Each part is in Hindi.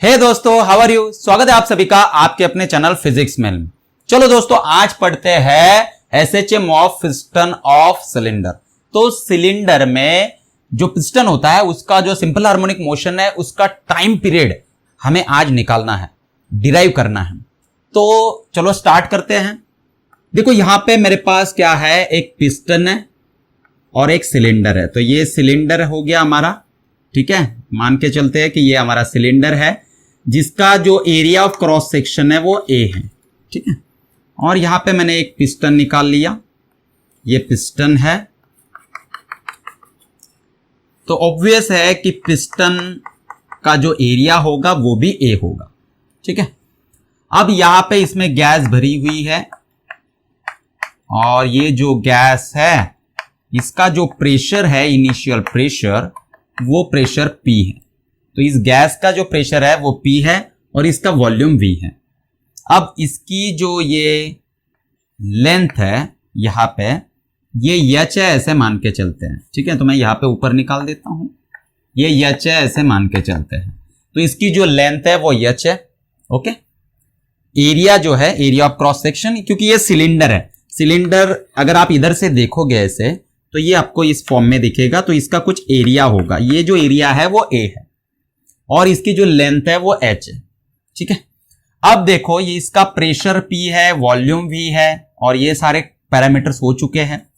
हे दोस्तों, हाउ आर यू। स्वागत है आप सभी का आपके अपने चैनल फिजिक्स में। चलो दोस्तों, आज पढ़ते हैं SHM of piston of cylinder. तो सिलेंडर में जो पिस्टन होता है उसका जो सिंपल हार्मोनिक मोशन है उसका टाइम पीरियड हमें आज निकालना है, डिराइव करना है। तो चलो स्टार्ट करते हैं। देखो यहां पे मेरे पास क्या है, एक पिस्टन है और एक सिलेंडर है। तो ये सिलेंडर हो गया हमारा, ठीक है। मान के चलते हैं कि ये हमारा सिलेंडर है जिसका जो एरिया ऑफ क्रॉस सेक्शन है वो ए है, ठीक है। और यहां पे मैंने एक पिस्टन निकाल लिया, ये पिस्टन है। तो ऑब्वियस है कि पिस्टन का जो एरिया होगा वो भी ए होगा, ठीक है। अब यहां पे इसमें गैस भरी हुई है और ये जो गैस है इसका जो प्रेशर है, इनिशियल प्रेशर, वो प्रेशर P है। तो इस गैस का जो प्रेशर है वो P है और इसका वॉल्यूम V है। अब इसकी जो ये लेंथ है यहां पे, ये h है, ऐसे मान के चलते हैं, ठीक है। तो मैं यहां पे ऊपर निकाल देता हूं, ये h है, ऐसे मान के चलते हैं। तो इसकी जो लेंथ है वो h है, ओके। एरिया जो है, एरिया ऑफ क्रॉस सेक्शन, क्योंकि ये सिलेंडर है। सिलेंडर अगर आप इधर से देखोगे ऐसे तो ये आपको इस फॉर्म में दिखेगा। तो इसका कुछ एरिया होगा, ये जो एरिया है वो A है और इसकी जो लेंथ है वो H है, ठीक है। अब देखो ये इसका प्रेशर P है, वॉल्यूम V है और ये सारे पैरामीटर्स हो चुके हैं।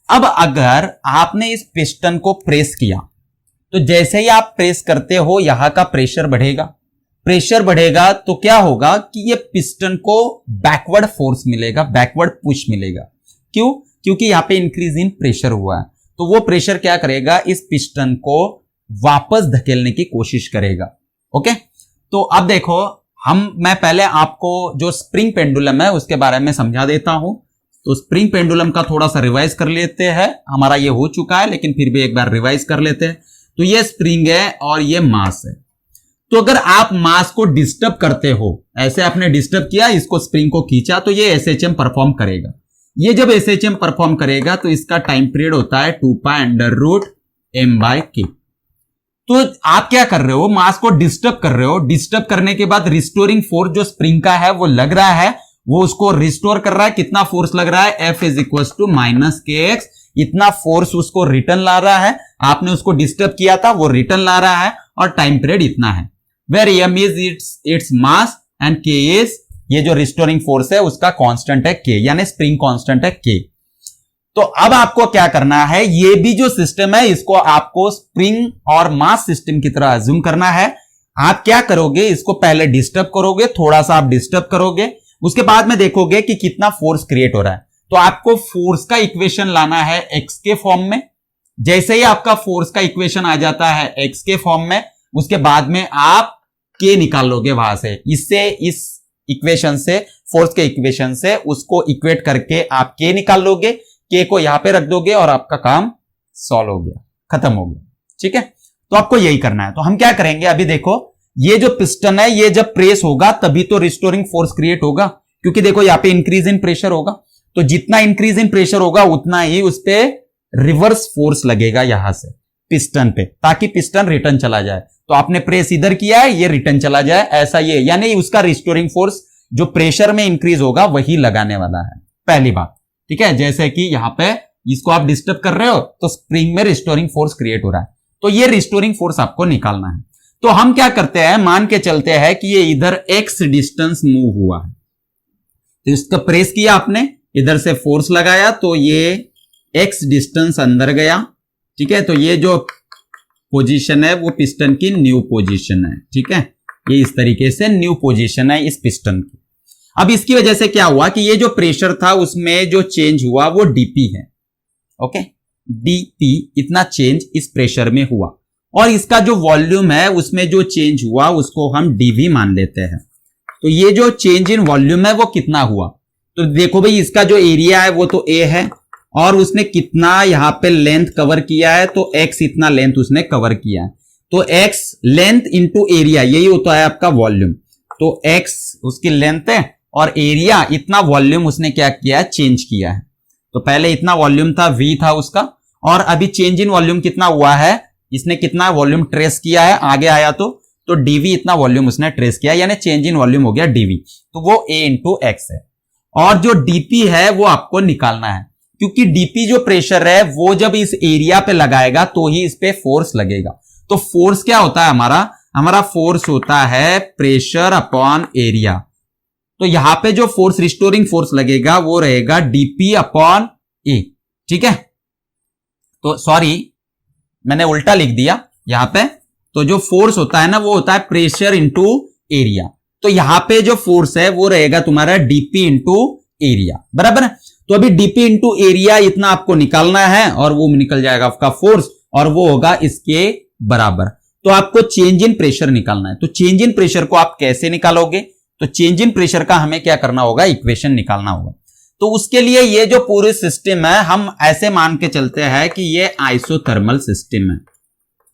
अब अगर आपने इस पिस्टन को प्रेस किया तो जैसे ही आप प्रेस करते हो यहां का प्रेशर बढ़ेगा। प्रेशर बढ़ेगा तो क्या होगा कि ये पिस्टन को बैकवर्ड फोर्स मिलेगा, बैकवर्ड पुश मिलेगा। क्यों? क्योंकि यहां पे इंक्रीज इन प्रेशर हुआ है। तो वो प्रेशर क्या करेगा, इस पिस्टन को वापस धकेलने की कोशिश करेगा, ओके। तो अब देखो मैं पहले आपको जो स्प्रिंग पेंडुलम है उसके बारे में समझा देता हूं। तो स्प्रिंग पेंडुलम का थोड़ा सा रिवाइज कर लेते हैं। हमारा ये हो चुका है लेकिन फिर भी एक बार रिवाइज कर लेते हैं। तो ये स्प्रिंग है और ये मास है। तो अगर आप मास को डिस्टर्ब करते हो, ऐसे आपने डिस्टर्ब किया, इसको स्प्रिंग को खींचा, तो ये एसएचएम परफॉर्म करेगा। ये जब एसएचएम परफॉर्म करेगा तो इसका टाइम पीरियड होता है 2π√m/k। तो आप क्या कर रहे हो, मास को डिस्टर्ब कर रहे हो। डिस्टर्ब करने के बाद रिस्टोरिंग फोर्स जो स्प्रिंग का है वो लग रहा है, वो उसको रिस्टोर कर रहा है। कितना फोर्स लग रहा है, F = -kx। इतना फोर्स उसको रिटर्न ला रहा है। आपने उसको डिस्टर्ब किया था, वो रिटर्न ला रहा है और टाइम पीरियड इतना है। Where m is it's mass and k is, ये जो रिस्टोरिंग फोर्स है उसका कांस्टेंट है k, यानी स्प्रिंग कांस्टेंट है k। तो अब आपको क्या करना है, ये भी जो सिस्टम है इसको आपको स्प्रिंग और मास सिस्टम की तरह अज्यूम करना है। आप क्या करोगे, इसको पहले डिस्टर्ब करोगे, थोड़ा सा आप डिस्टर्ब करोगे, उसके बाद में देखोगे कि कितना फोर्स क्रिएट हो रहा है। तो आपको फोर्स का इक्वेशन लाना है x के फॉर्म में। जैसे ही आपका फोर्स का इक्वेशन आ जाता है x के फॉर्म में, उसके बाद में आप k निकाल लोगे वहां से। इससे, इस इक्वेशन से, फोर्स के इक्वेशन से उसको इक्वेट करके आप k निकाल लोगे, k को यहां पे रख दोगे और आपका काम सॉल्व हो गया, खत्म हो गया, ठीक है। तो आपको यही करना है। तो हम क्या करेंगे, अभी देखो ये जो पिस्टन है ये जब प्रेस होगा तभी तो रिस्टोरिंग फोर्स क्रिएट होगा, क्योंकि देखो यहां पे इंक्रीज इन प्रेशर होगा। तो जितना इंक्रीज इन प्रेशर होगा उतना ही उस पे रिवर्स फोर्स लगेगा यहां से पिस्टन पे, ताकि पिस्टन रिटर्न चला जाए। तो आपने प्रेस इधर किया है, ये रिटर्न चला जाए, ऐसा ये, यानी उसका रिस्टोरिंग फोर्स जो प्रेशर में इंक्रीज होगा वही लगाने वाला है, पहली बात, ठीक है। जैसे कि यहां पे इसको आप डिस्टर्ब कर रहे हो तो स्प्रिंग में रिस्टोरिंग फोर्स क्रिएट हो रहा है। तो ये रिस्टोरिंग फोर्स आपको निकालना है। तो हम क्या करते हैं, मान के चलते हैं कि ये इधर x डिस्टेंस मूव हुआ है। तो इसका प्रेस किया आपने, इधर से फोर्स लगाया, तो ये x डिस्टेंस अंदर गया, ठीक है। तो ये जो पोजीशन है वो पिस्टन की न्यू पोजीशन है, ठीक है। ये इस तरीके से न्यू पोजीशन है इस पिस्टन की। अब इसकी वजह से क्या हुआ कि ये जो प्रेशर था उसमें जो चेंज हुआ वो dp है, ओके। dp इतना चेंज इस प्रेशर में हुआ और इसका जो वॉल्यूम है उसमें जो चेंज हुआ उसको हम dv मान लेते हैं। तो ये जो चेंज इन वॉल्यूम है वो कितना हुआ, तो देखो भाई इसका जो एरिया है वो तो a है और उसने कितना यहां पे लेंथ कवर किया है, तो x इतना लेंथ उसने कवर किया है। तो x लेंथ इंटू एरिया, यही होता है आपका वॉल्यूम। तो x उसकी लेंथ है और एरिया इतना वॉल्यूम उसने क्या किया है, चेंज किया है। तो पहले इतना वॉल्यूम था, v था उसका, और अभी चेंज इन वॉल्यूम कितना हुआ है, इसने कितना वॉल्यूम ट्रेस किया है, आगे आया तो तो डीवी इतना वॉल्यूम उसने ट्रेस किया, यानी चेंज इन वॉल्यूम हो गया डीवी, तो वो ए इंटू एक्स है। और जो डीपी है वो आपको निकालना है, क्योंकि डीपी जो प्रेशर है वो जब इस एरिया पे लगाएगा तो ही इस पे फोर्स लगेगा। तो फोर्स क्या होता है हमारा फोर्स होता है प्रेशर अपॉन एरिया। तो यहां पे जो फोर्स, रिस्टोरिंग फोर्स लगेगा वो रहेगा डीपी अपॉन ए, ठीक है। तो सॉरी, मैंने उल्टा लिख दिया यहां पे। तो जो फोर्स होता है ना वो होता है प्रेशर इंटू एरिया। तो यहां पे जो फोर्स है वो रहेगा तुम्हारा डीपी इंटू एरिया, बराबर है। तो अभी डीपी इंटू एरिया इतना आपको निकालना है और वो निकल जाएगा आपका फोर्स, और वो होगा इसके बराबर। तो आपको चेंज इन प्रेशर निकालना है। तो चेंज इन प्रेशर को आप कैसे निकालोगे? तो चेंज इन प्रेशर का हमें क्या करना होगा, इक्वेशन निकालना होगा। तो उसके लिए ये जो पूरी सिस्टम है हम ऐसे मान के चलते हैं कि ये आइसोथर्मल सिस्टम है,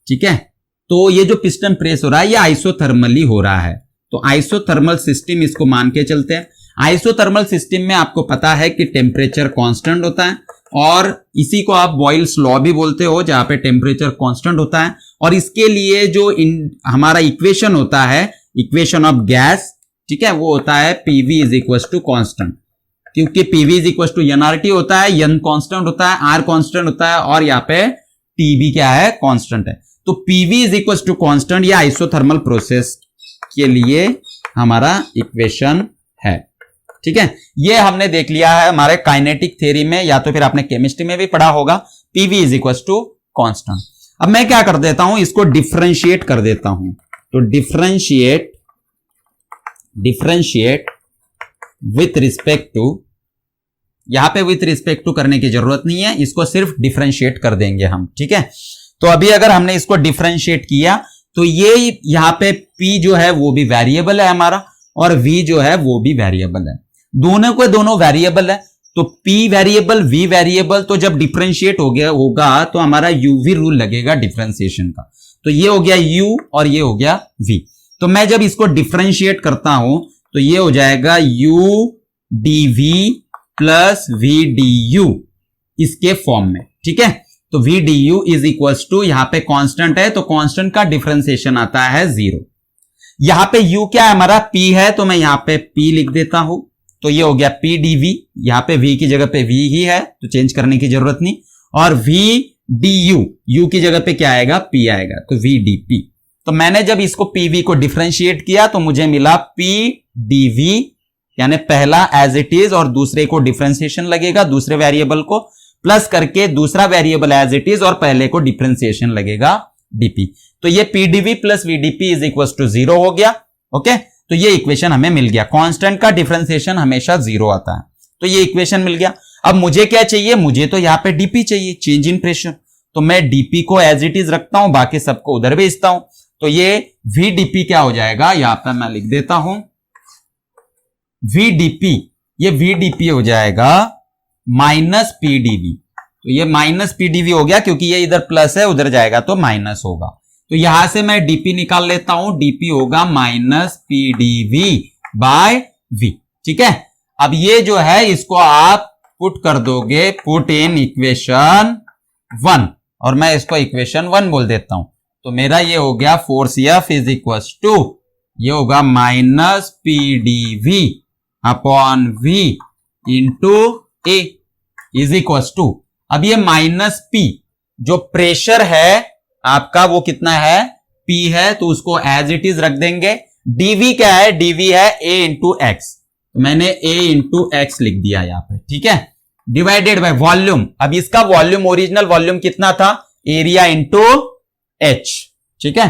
ठीक है। तो ये जो पिस्टन प्रेस हो रहा है ये आइसोथर्मली हो रहा है। तो आइसोथर्मल सिस्टम इसको मान के चलते हैं। आइसोथर्मल सिस्टम में आपको पता है कि टेम्परेचर कांस्टेंट होता है, और इसी को आप बॉयल्स लॉ भी बोलते हो, जहां पे टेम्परेचर कांस्टेंट होता है। और इसके लिए जो हमारा इक्वेशन होता है, इक्वेशन ऑफ गैस, ठीक है, वो होता है PV is equal to constant, क्योंकि PV is equal to nRT होता है, एन कांस्टेंट होता है, आर कांस्टेंट होता है, और यहाँ पे टीबी क्या है, कांस्टेंट है। तो PV is equal to constant, या आइसोथर्मल प्रोसेस के लिए हमारा इक्वेशन है, ठीक है। ये हमने देख लिया है हमारे काइनेटिक थ्योरी में, या तो फिर आपने केमिस्ट्री में भी पढ़ा होगा, PV is equal to constant. अब मैं क्या कर देता हूं, इसको डिफरेंशिएट कर देता हूं। तो डिफरेंशिएट विथ रिस्पेक्ट टू, यहां पे विथ रिस्पेक्ट टू करने की जरूरत नहीं है, इसको सिर्फ डिफरेंशिएट कर देंगे हम, ठीक है। तो अभी अगर हमने इसको डिफरेंशिएट किया तो ये यहां पे P जो है वो भी वेरिएबल है हमारा, और V जो है वो भी वेरिएबल है, दोनों को दोनों वेरिएबल है। तो P वेरिएबल, V वेरिएबल, तो जब डिफरेंशिएट हो गया होगा तो हमारा UV रूल लगेगा डिफरेंशिएशन का। तो ये हो गया U और ये हो गया V। तो मैं जब इसको डिफरेंशिएट करता हूं तो ये हो जाएगा U dV plus V du इसके फॉर्म में, ठीक है। तो V du is equal to, यहां पे कांस्टेंट है तो कांस्टेंट का डिफरेंशिएशन आता है 0। यहां पे U क्या है हमारा, P है, तो मैं यहां पे P लिख देता हूं। तो ये हो गया P dV, यहां पे V की जगह पे V ही है तो चेंज करने की जरूरत नहीं। और V du, U की जगह पे क्या आएगा, P आएगा, तो V dP। तो मैंने जब इसको PV को डिफरेंशिएट किया तो मुझे मिला P dV, यानी पहला एज इट इज और दूसरे को डिफरेंशिएशन लगेगा, दूसरे वेरिएबल को प्लस करके दूसरा वेरिएबल एज इट इज और पहले को डिफरेंशिएशन लगेगा dP। तो ये PdV plus VdP is equal to 0 हो गया, ओके। तो ये इक्वेशन हमें मिल गया। कांस्टेंट का डिफरेंशिएशन हमेशा 0 आता है, तो ये इक्वेशन मिल गया। अब मुझे क्या चाहिए, मुझे तो यहां पे डीपी चाहिए, चेंज इन प्रेशर। तो मैं डीपी को एज इट इज रखता हूं, बाकी सबको उधर भेजता हूं। तो ये VdP क्या हो जाएगा, यहां पर मैं लिख देता हूं VdP, ये VdP हो जाएगा माइनस PdV। तो ये माइनस PdV हो गया, क्योंकि ये इधर प्लस है, उधर जाएगा तो माइनस होगा। तो यहां से मैं dP निकाल लेता हूं, dP होगा माइनस PdV बाय V, ठीक है। अब ये जो है इसको आप पुट कर दोगे, पुट इन इक्वेशन 1, और मैं इसको इक्वेशन 1 बोल देता हूं। तो मेरा ये हो गया force F is equal to, ये होगा minus PdV upon V into A is equal to, अब ये माइनस P जो प्रेशर है आपका वो कितना है, P है, तो उसको एज इट इज रख देंगे। dV क्या है, dV है A इंटू एक्स, तो मैंने A इंटू एक्स लिख दिया यहां पे, ठीक है। डिवाइडेड बाय वॉल्यूम, अब इसका वॉल्यूम, ओरिजिनल वॉल्यूम कितना था, एरिया इंटू H, ठीक है।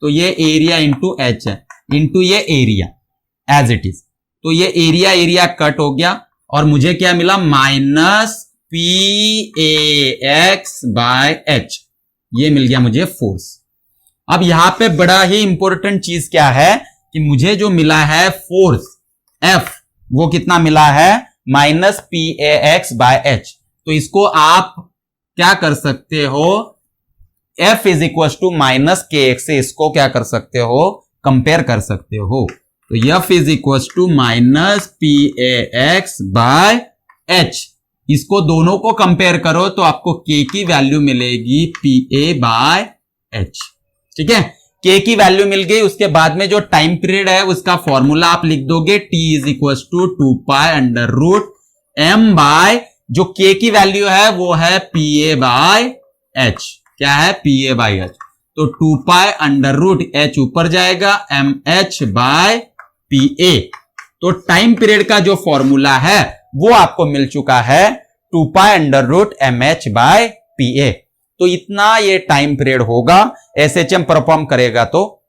तो ये एरिया इंटू H है, इंटू ये एरिया एज इट इज। तो ये एरिया कट हो गया और मुझे क्या मिला, माइनस PAX बाय H, ये मिल गया मुझे फोर्स। अब यहां पे बड़ा ही इंपॉर्टेंट चीज क्या है कि मुझे जो मिला है फोर्स F, वो कितना मिला है, माइनस PAX बाय H। तो इसको आप क्या कर सकते हो, F is equal to minus KX से इसको क्या कर सकते हो, कंपेयर कर सकते हो। तो F is equal to minus PAX by H, इसको दोनों को कंपेयर करो तो आपको K की वैल्यू मिलेगी PA बाय H, ठीक है। के की वैल्यू मिल गई, उसके बाद में जो टाइम पीरियड है उसका फॉर्मूला आप लिख दोगे t is equal to 2π√m by जो के की वैल्यू है वो है PA बाय h। क्या है? PA by h। तो 2π√h ऊपर जाएगा, mh बाय PA। तो टाइम पीरियड का जो फॉर्मूला है वो आपको मिल चुका है 2π√mh बाय PA। तो इतना ये टाइम पीरियड होगा, SHM परफॉर्म करेगा तो